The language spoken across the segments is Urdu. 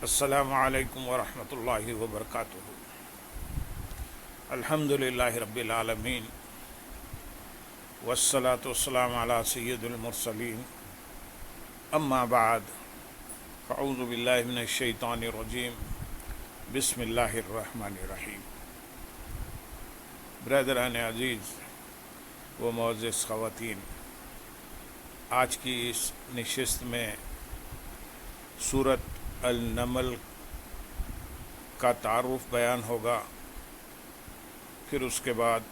السلام علیکم ورحمۃ اللہ وبرکاتہ۔ الحمد للہ رب العالمین والصلاة والسلام علی سید المرسلین، اما بعد فاعوذ باللہ من الشیطان الرجیم، بسم اللہ الرحمن الرحیم۔ برادران عزیز و معزز خواتین، آج کی اس نشست میں سورۃ النمل کا تعارف بیان ہوگا، پھر اس کے بعد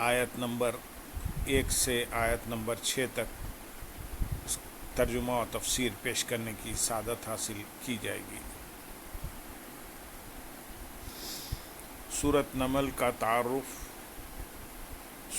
آیت نمبر 1 سے آیت نمبر 6 تک ترجمہ و تفسیر پیش کرنے کی سعادت حاصل کی جائے گی۔ سورۃ نمل کا تعارف۔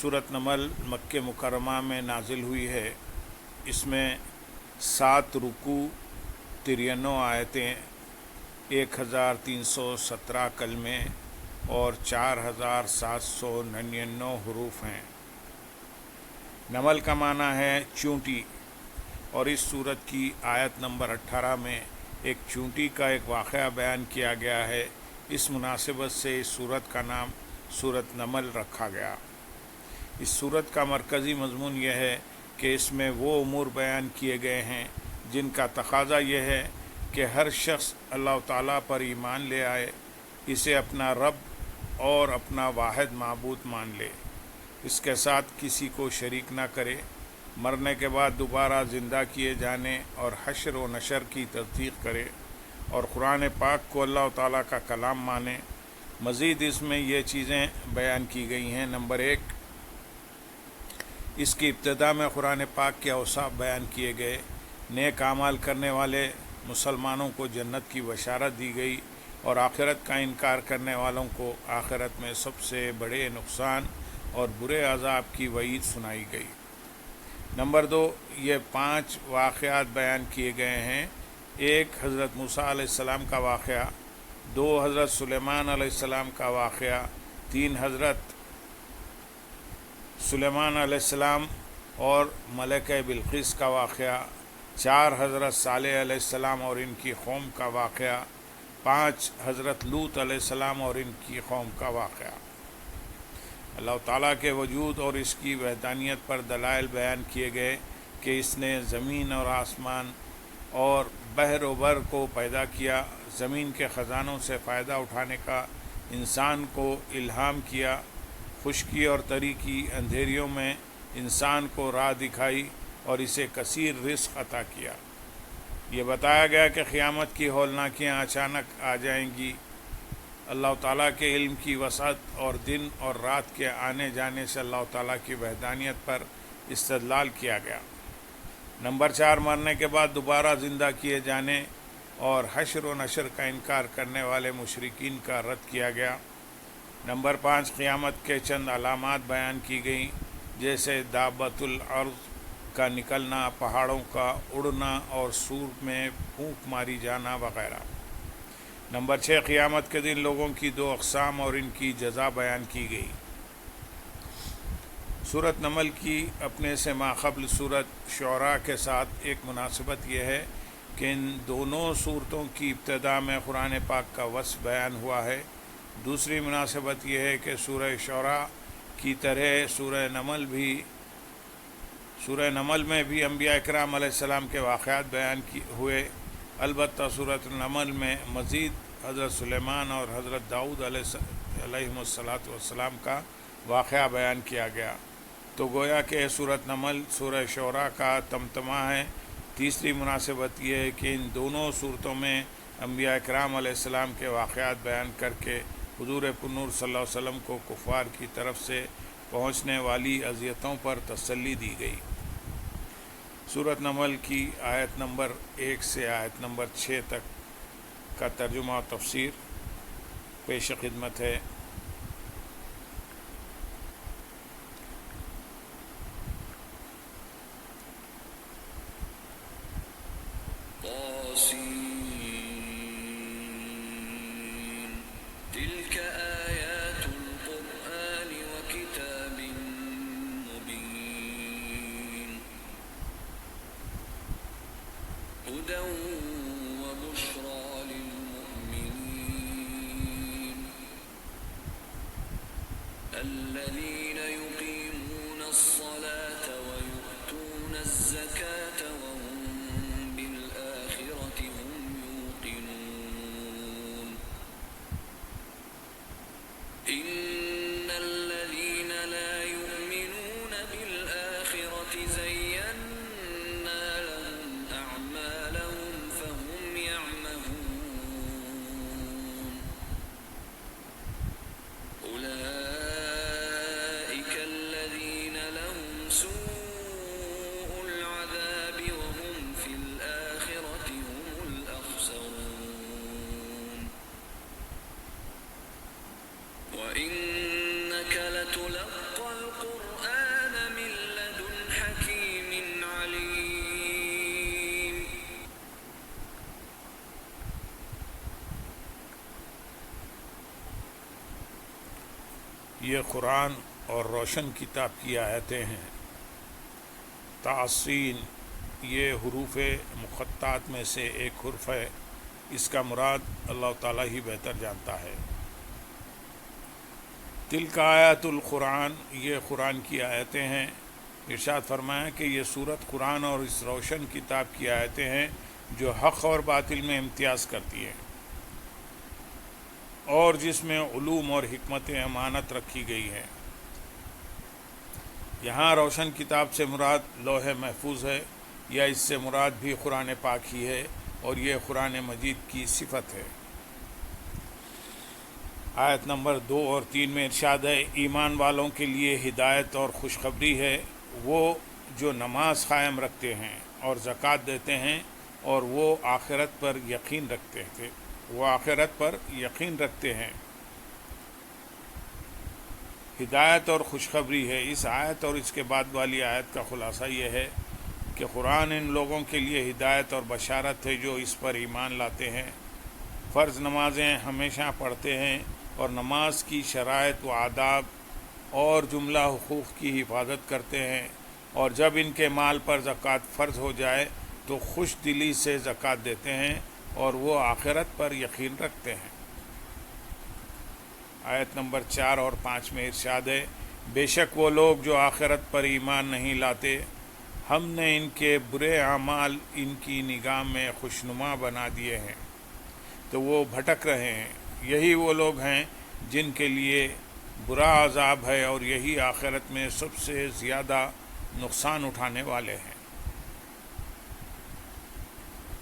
سورۃ نمل مکہ مکرمہ میں نازل ہوئی ہے۔ اس میں 7 رکوع، 93 آیتیں، 1317 کلمے اور 4799 حروف ہیں۔ نمل کا معنی ہے چونٹی، اور اس سورت کی آیت نمبر 18 میں ایک چونٹی کا ایک واقعہ بیان کیا گیا ہے۔ اس مناسبت سے اس سورت کا نام سورۃ نمل رکھا گیا۔ اس سورت کا مرکزی مضمون یہ ہے کہ اس میں وہ امور بیان کیے گئے ہیں جن کا تقاضا یہ ہے کہ ہر شخص اللہ تعالیٰ پر ایمان لے آئے، اسے اپنا رب اور اپنا واحد معبود مان لے، اس کے ساتھ کسی کو شریک نہ کرے، مرنے کے بعد دوبارہ زندہ کیے جانے اور حشر و نشر کی تصدیق کرے، اور قرآن پاک کو اللہ تعالیٰ کا کلام مانے۔ مزید اس میں یہ چیزیں بیان کی گئی ہیں۔ نمبر 1، اس کی ابتدا میں قرآن پاک کے اوصاف بیان کیے گئے۔ نیک اعمال کرنے والے مسلمانوں کو جنت کی بشارت دی گئی، اور آخرت کا انکار کرنے والوں کو آخرت میں سب سے بڑے نقصان اور برے عذاب کی وعید سنائی گئی۔ نمبر 2، یہ 5 واقعات بیان کیے گئے ہیں۔ 1، حضرت موسیٰ علیہ السلام کا واقعہ۔ 2، حضرت سلیمان علیہ السلام کا واقعہ۔ 3، حضرت سلیمان علیہ السلام اور ملکہ بلقیس کا واقعہ۔ 4، حضرت صالح علیہ السلام اور ان کی قوم کا واقعہ۔ 5، حضرت لوط علیہ السلام اور ان کی قوم کا واقعہ۔ اللہ تعالیٰ کے وجود اور اس کی وحدانیت پر دلائل بیان کیے گئے کہ اس نے زمین اور آسمان اور بحر و بر کو پیدا کیا، زمین کے خزانوں سے فائدہ اٹھانے کا انسان کو الہام کیا، خشکی اور تری کی اندھیریوں میں انسان کو راہ دکھائی اور اسے کثیر رزق عطا کیا۔ یہ بتایا گیا کہ قیامت کی ہولناکیاں اچانک آ جائیں گی۔ اللہ تعالیٰ کے علم کی وسعت اور دن اور رات کے آنے جانے سے اللہ تعالیٰ کی وحدانیت پر استدلال کیا گیا۔ نمبر 4، مرنے کے بعد دوبارہ زندہ کیے جانے اور حشر و نشر کا انکار کرنے والے مشرکین کا رد کیا گیا۔ نمبر 5، قیامت کے چند علامات بیان کی گئیں، جیسے دابۃ الارض کا نکلنا، پہاڑوں کا اڑنا اور سور میں پھونک ماری جانا وغیرہ۔ نمبر 6، قیامت کے دن لوگوں کی 2 اقسام اور ان کی جزا بیان کی گئی۔ سورۃ نمل کی اپنے سے ماقبل سورۃ شعراء کے ساتھ ایک مناسبت یہ ہے کہ ان دونوں صورتوں کی ابتدا میں قرآن پاک کا وصف بیان ہوا ہے۔ دوسری مناسبت یہ ہے کہ سورہ شعراء کی طرح سورہ نمل میں بھی انبیاء اکرام علیہ السلام کے واقعات بیان ہوئے۔ البتہ سورۃ النمل میں مزید حضرت سلیمان اور حضرت داؤد علیہم السلام کا واقعہ بیان کیا گیا، تو گویا کہ سورۃ نمل سورہ شعراء کا تمتمہ ہے۔ تیسری مناسبت یہ ہے کہ ان دونوں صورتوں میں انبیاء اکرام علیہ السلام کے واقعات بیان کر کے حضور پرنور صلی اللہ علیہ وسلم کو کفار کی طرف سے پہنچنے والی اذیتوں پر تسلی دی گئی۔ سورۃ نمل کی آیت نمبر 1 سے آیت نمبر 6 تک کا ترجمہ و تفسیر پیش خدمت ہے۔ هدى وبشرى الذين يقيمون الصلاة ويؤتون الزكاة وهم بالآخرة هم يوقنون إن الذين لا يؤمنون بالآخرة زينا لهم أعمالهم فهم يعمهون أولئك الذين لهم سوء العذاب وهم في الآخرة هم الأخسرون وإنك لتلقى القرآن من لدن حكيم عليم یہ قرآن اور روشن کتاب کی آیتیں ہیں۔ تعصین یہ حروف مقطعات میں سے ایک حرف ہے، اس کا مراد اللہ تعالیٰ ہی بہتر جانتا ہے۔ تلک آیات القرآن، یہ قرآن کی آیتیں ہیں۔ ارشاد فرمایا کہ یہ سورت قرآن اور اس روشن کتاب کی آیتیں ہیں جو حق اور باطل میں امتیاز کرتی ہیں اور جس میں علوم اور حکمت امانت رکھی گئی ہے۔ یہاں روشن کتاب سے مراد لوح محفوظ ہے، یا اس سے مراد بھی قرآن پاک ہی ہے، اور یہ قرآن مجید کی صفت ہے۔ آیت نمبر 2 اور 3 میں ارشاد ہے، ایمان والوں کے لیے ہدایت اور خوشخبری ہے، وہ جو نماز قائم رکھتے ہیں اور زکوٰۃ دیتے ہیں اور وہ آخرت پر یقین رکھتے ہیں۔ ہدایت اور خوشخبری ہے۔ اس آیت اور اس کے بعد والی آیت کا خلاصہ یہ ہے کہ قرآن ان لوگوں کے لیے ہدایت اور بشارت ہے جو اس پر ایمان لاتے ہیں، فرض نمازیں ہمیشہ پڑھتے ہیں اور نماز کی شرائط و آداب اور جملہ حقوق کی حفاظت کرتے ہیں، اور جب ان کے مال پر زکوٰۃ فرض ہو جائے تو خوش دلی سے زکوٰۃ دیتے ہیں اور وہ آخرت پر یقین رکھتے ہیں۔ آیت نمبر 4 اور 5 میں ارشاد ہے، بے شک وہ لوگ جو آخرت پر ایمان نہیں لاتے، ہم نے ان کے برے اعمال ان کی نگاہ میں خوشنما بنا دیے ہیں تو وہ بھٹک رہے ہیں۔ یہی وہ لوگ ہیں جن کے لیے برا عذاب ہے، اور یہی آخرت میں سب سے زیادہ نقصان اٹھانے والے ہیں۔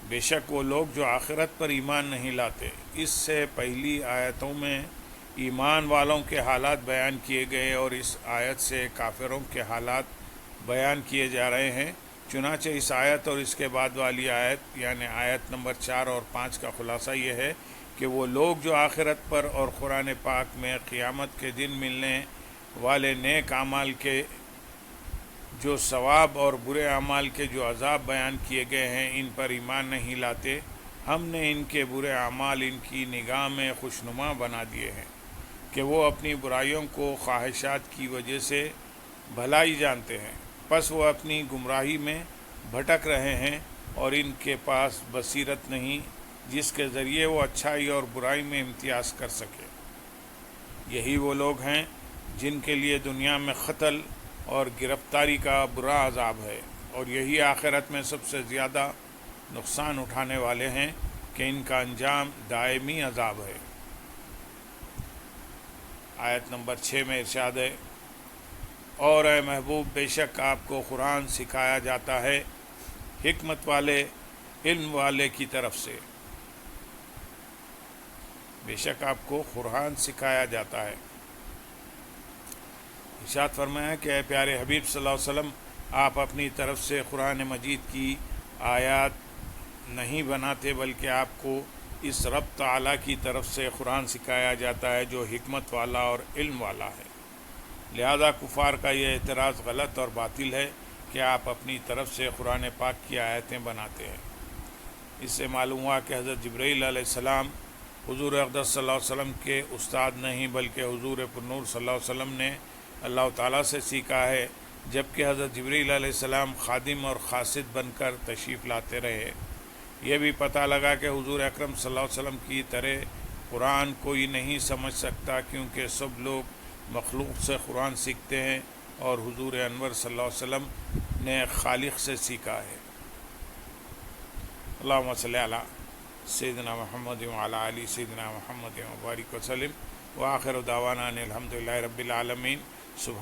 بے شک وہ لوگ جو آخرت پر ایمان نہیں لاتے، اس سے پہلی آیتوں میں ایمان والوں کے حالات بیان کیے گئے اور اس آیت سے کافروں کے حالات بیان کیے جا رہے ہیں۔ چنانچہ اس آیت اور اس کے بعد والی آیت یعنی آیت نمبر 4 اور 5 کا خلاصہ یہ ہے کہ وہ لوگ جو آخرت پر اور قرآن پاک میں قیامت کے دن ملنے والے نیک اعمال کے جو ثواب اور برے اعمال کے جو عذاب بیان کیے گئے ہیں ان پر ایمان نہیں لاتے، ہم نے ان کے برے اعمال ان کی نگاہ میں خوشنما بنا دیے ہیں کہ وہ اپنی برائیوں کو خواہشات کی وجہ سے بھلائی جانتے ہیں، پس وہ اپنی گمراہی میں بھٹک رہے ہیں اور ان کے پاس بصیرت نہیں جس کے ذریعے وہ اچھائی اور برائی میں امتیاز کر سکے۔ یہی وہ لوگ ہیں جن کے لیے دنیا میں قتل اور گرفتاری کا برا عذاب ہے، اور یہی آخرت میں سب سے زیادہ نقصان اٹھانے والے ہیں کہ ان کا انجام دائمی عذاب ہے۔ آیت نمبر 6 میں ارشاد ہے، اور اے محبوب بے شک آپ کو قرآن سکھایا جاتا ہے حکمت والے علم والے کی طرف سے۔ بے شک آپ کو قرآن سکھایا جاتا ہے۔ ارشاد فرمایا کہ اے پیارے حبیب صلی اللہ علیہ وسلم، آپ اپنی طرف سے قرآن مجید کی آیات نہیں بناتے بلکہ آپ کو اس رب تعالیٰ کی طرف سے قرآن سکھایا جاتا ہے جو حکمت والا اور علم والا ہے۔ لہذا کفار کا یہ اعتراض غلط اور باطل ہے کہ آپ اپنی طرف سے قرآن پاک کی آیتیں بناتے ہیں۔ اس سے معلوم ہوا کہ حضرت جبرائیل علیہ السلام حضور اقدس صلی اللہ علیہ وسلم کے استاد نہیں بلکہ حضور پرنور صلی اللہ علیہ وسلم نے اللہ تعالیٰ سے سیکھا ہے، جبکہ حضرت جبرائیل علیہ السلام خادم اور قاصد بن کر تشریف لاتے رہے۔ یہ بھی پتہ لگا کہ حضور اکرم صلی اللہ علیہ وسلم کی طرح قرآن کوئی نہیں سمجھ سکتا، کیونکہ سب لوگ مخلوق سے قرآن سیکھتے ہیں اور حضور انور صلی اللہ علیہ وسلم نے خالق سے سیکھا ہے۔ اللہم صلی علی سیدنا محمد وعلی آل سیدنا محمد وبارک وسلم، وآخر دعوانا ان الحمد للہ رب العالمین۔